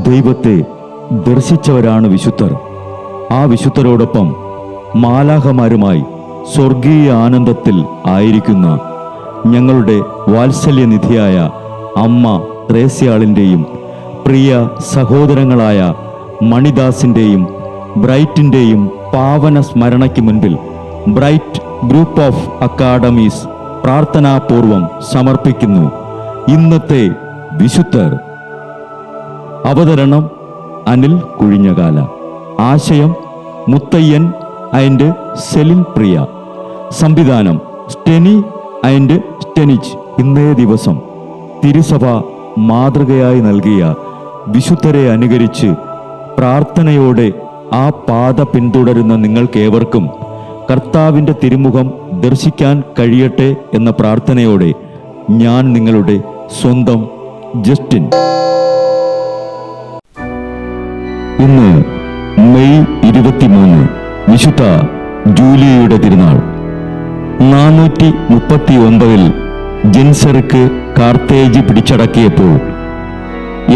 ദൈവത്തെ ദർശിച്ചവരാണ് വിശുദ്ധർ. ആ വിശുദ്ധരോടൊപ്പം മാലാഖമാരുമായി സ്വർഗീയ ആനന്ദത്തിൽ ആയിരിക്കുന്ന ഞങ്ങളുടെ വാത്സല്യനിധിയായ അമ്മ ത്രേസ്യാളിൻ്റെയും പ്രിയ സഹോദരങ്ങളായ മണിദാസിൻ്റെയും ബ്രൈറ്റിൻ്റെയും പാവന സ്മരണയ്ക്ക് മുൻപിൽ ബ്രൈറ്റ് ഗ്രൂപ്പ് ഓഫ് അക്കാഡമീസ് പ്രാർത്ഥനാപൂർവം സമർപ്പിക്കുന്നു ഇന്നത്തെ വിശുദ്ധർ. അവതരണം അനിൽ കുഴിഞ്ഞകാല. ആശയം മുത്തയ്യൻ ആൻഡ് സെലിൻ പ്രിയ. സംവിധാനം സ്റ്റെനി ആൻഡ് സ്റ്റെനിച്ച്. ഇന്നേ ദിവസം തിരുസഭ മാതൃകയായി നൽകിയ വിശുദ്ധരെ അനുകരിച്ച് പ്രാർത്ഥനയോടെ ആ പാത പിന്തുടരുന്ന നിങ്ങൾക്കേവർക്കും കർത്താവിൻ്റെ തിരുമുഖം ദർശിക്കാൻ കഴിയട്ടെ എന്ന പ്രാർത്ഥനയോടെ ഞാൻ നിങ്ങളുടെ സ്വന്തം ജസ്റ്റിൻ. ഇന്ന് മെയ് 23 വിശുദ്ധ ജൂലിയയുടെ തിരുനാൾ. 439 ജെൻസർക്ക് കാർത്തേജ് പിടിച്ചടക്കിയപ്പോൾ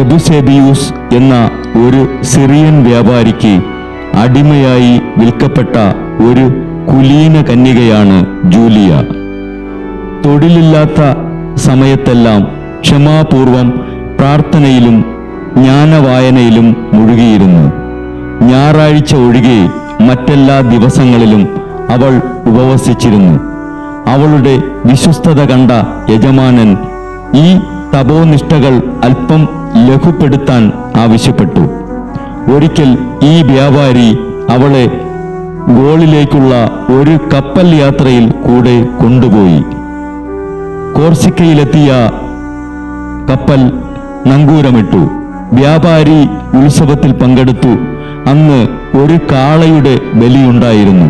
എബുസേബിയൂസ് എന്ന ഒരു സിറിയൻ വ്യാപാരിക്ക് അടിമയായി വിൽക്കപ്പെട്ട ഒരു കുലീന കന്യകയാണ് ജൂലിയ. തൊഴിലില്ലാത്ത സമയത്തെല്ലാം ക്ഷമാപൂർവം പ്രാർത്ഥനയിലും ജ്ഞാനവായനയിലും മുഴുകിയിരുന്നു. ഞായറാഴ്ച ഒഴികെ മറ്റെല്ലാ ദിവസങ്ങളിലും അവൾ ഉപവസിച്ചിരുന്നു. അവളുടെ വിശ്വസ്തത കണ്ട യജമാനൻ ഈ തപോനിഷ്ഠകൾ അല്പം ലഘുപ്പെടുത്താൻ ആവശ്യപ്പെട്ടു. ഒരിക്കൽ ഈ വ്യാപാരി അവളെ ഗോളിലേക്കുള്ള ഒരു കപ്പൽ യാത്രയിൽ കൂടെ കൊണ്ടുപോയി. കോർസിക്കയിലെത്തിയ കപ്പൽ നങ്കൂരമിട്ടു. വ്യാപാരി ഉത്സവത്തിൽ പങ്കെടുത്തു. അന്ന് ഒരു കാളയുടെ ബലിയുണ്ടായിരുന്നു.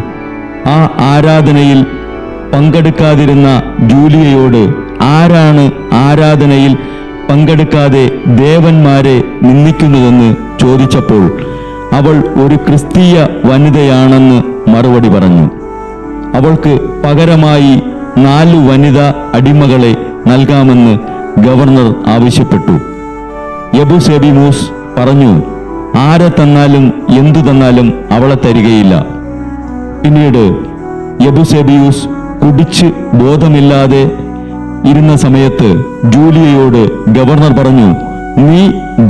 ആ ആരാധനയിൽ പങ്കെടുക്കാതിരുന്ന ജൂലിയയോട് ആരാണ് ആരാധനയിൽ പങ്കെടുക്കാതെ ദേവന്മാരെ നിന്ദിക്കുന്നതെന്ന് ചോദിച്ചപ്പോൾ അവൾ ഒരു ക്രിസ്തീയ വനിതയാണെന്ന് മറുപടി പറഞ്ഞു. അവൾക്ക് പകരമായി 4 വനിതാ അടിമകളെ നൽകാമെന്ന് ഗവർണർ ആവശ്യപ്പെട്ടു. എബുസേബിയൂസ് പറഞ്ഞു, ആരെ തന്നാലും എന്തു തന്നാലും അവളെ തരികയില്ല. പിന്നീട് എബുസേബിയൂസ് കുടിച്ച് ബോധമില്ലാതെ ഇരുന്ന സമയത്ത് ജൂലിയയോട് ഗവർണർ പറഞ്ഞു, നീ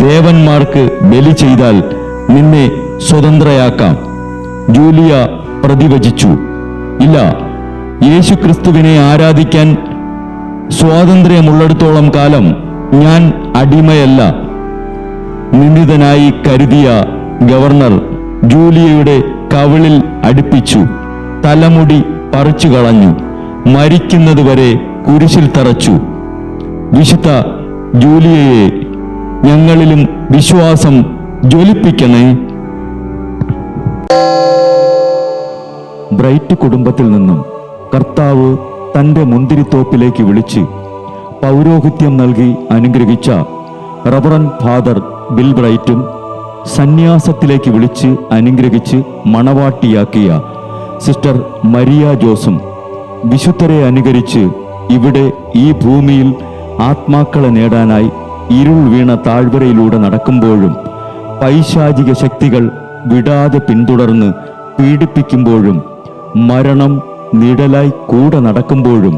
ദേവന്മാർക്ക് ബലി ചെയ്താൽ നിന്നെ സ്വതന്ത്രയാക്കാം. ജൂലിയ പ്രതിവചിച്ചു, ഇല്ല, യേശുക്രിസ്തുവിനെ ആരാധിക്കാൻ സ്വാതന്ത്ര്യമുള്ളിടത്തോളം കാലം ഞാൻ അടിമയല്ല. നിന്ദിതനായി കരുതിയ ഗവർണർ ജൂലിയയുടെ കവിളിൽ അടുപ്പിച്ചു തലമുടി പറിച്ചു കളഞ്ഞു. മരിക്കുന്നതുവരെ കുരിശിൽ തറച്ചു. വിശുദ്ധ ജൂലിയയെ ഞങ്ങളിലും വിശ്വാസം ജ്വലിപ്പിക്കണേ. ബ്രൈറ്റ് കുടുംബത്തിൽ നിന്നും കർത്താവ് തൻ്റെ മുന്തിരിത്തോപ്പിലേക്ക് വിളിച്ച് പൗരോഹിത്യം നൽകി അനുഗ്രഹിച്ച റവറൻ ഫാദർ ബിൽ ബ്രൈറ്റും സന്യാസത്തിലേക്ക് വിളിച്ച് അനുഗ്രഹിച്ച് മണവാട്ടിയാക്കിയ സിസ്റ്റർ മരിയ ജോസും വിശുദ്ധരെ അനുകരിച്ച് ഇവിടെ ഈ ഭൂമിയിൽ ആത്മാക്കളെ നേടാനായി ഇരുൾ വീണ താഴ്വരയിലൂടെ നടക്കുമ്പോഴും പൈശാചിക ശക്തികൾ വിടാതെ പിന്തുടർന്ന് പീഡിപ്പിക്കുമ്പോഴും മരണം നിഴലായി കൂടെ നടക്കുമ്പോഴും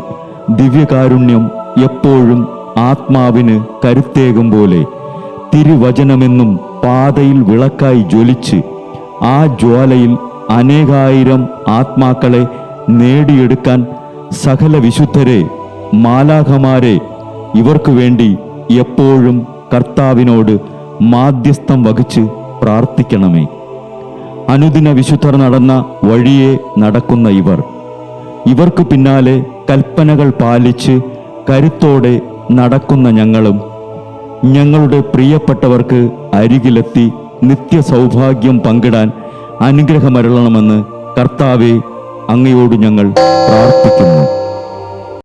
ദിവ്യകാരുണ്യം എപ്പോഴും ആത്മാവിന് കരുത്തേകും പോലെ തിരുവചനമെന്നും പാതയിൽ വിളക്കായി ജ്വലിച്ച് ആ ജ്വാലയിൽ അനേകായിരം ആത്മാക്കളെ നേടിയെടുക്കാൻ സകല വിശുദ്ധരെ, മാലാഖമാരെ ഇവർക്കു വേണ്ടി എപ്പോഴും കർത്താവിനോട് മാധ്യസ്ഥം വഹിച്ച് പ്രാർത്ഥിക്കണമേ. അനുദിന വിശുദ്ധർ നടന്ന വഴിയെ നടക്കുന്ന ഇവർക്ക് പിന്നാലെ കൽപ്പനകൾ പാലിച്ച് കരുത്തോടെ നടക്കുന്ന ഞങ്ങളും ഞങ്ങളുടെ പ്രിയപ്പെട്ടവർക്ക് അരികിലെത്തി നിത്യസൗഭാഗ്യം പങ്കിടാൻ അനുഗ്രഹമരുളണമെന്ന് കർത്താവേ അങ്ങയോട് ഞങ്ങൾ പ്രാർത്ഥിക്കുന്നു.